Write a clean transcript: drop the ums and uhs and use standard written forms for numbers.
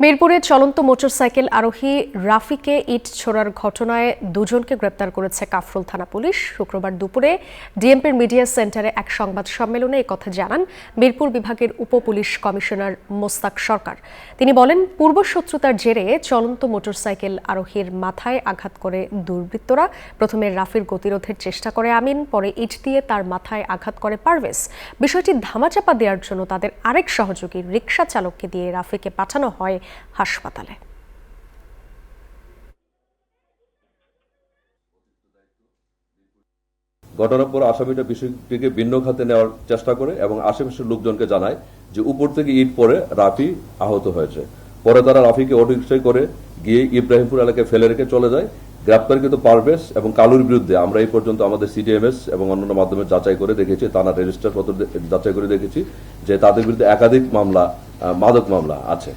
মিরপুরে চলন্ত মোটরসাইকেল আরোহী রাফিকে ইট ছোড়ার ঘটনায় দুজনকে গ্রেপ্তার করেছে কাফরুল থানা পুলিশ। শুক্রবার দুপুরে ডিএমপির মিডিয়া সেন্টারে এক সংবাদ সম্মেলনে একথা জানান মিরপুর বিভাগের উপ পুলিশ কমিশনার মোস্তাক সরকার। তিনি বলেন, পূর্বশত্রুতার জেরে চলন্ত মোটরসাইকেল আরোহীর মাথায় আঘাত করে দুর্বৃত্তরা। প্রথমে রাফির গতিরোধের চেষ্টা করে আমিন, পরে ইট দিয়ে তার মাথায় আঘাত করে পারভেজ। বিষয়টি ধামাচাপা দেওয়ার জন্য তাদের আরেক সহযোগী রিকশা চালককে দিয়ে রাফিকে পাঠানো হয় হাসপাতালে। ঘটনার পর আসামিটা বিষয়টিকে ভিন্ন খাতে নেওয়ার চেষ্টা করে এবং আশেপাশের লোকজনকে জানায় যে উপর থেকে ইট পড়ে রাফি আহত হয়েছে। পরে তারা রাফিকে অটোরিকশায় করে গিয়ে ইব্রাহিমপুর এলাকায় ফেলে রেখে চলে যায়। গ্রেপ্তারকৃত পারভেজ এবং কালুর বিরুদ্ধে আমরা এই পর্যন্ত আমাদের সিডিএমএস এবং অন্যান্য মাধ্যমে যাচাই করে দেখেছি, থানা রেজিস্টার পত্র যাচাই করে দেখেছি যে তাদের বিরুদ্ধে একাধিক মামলা, মাদক মামলা আছে।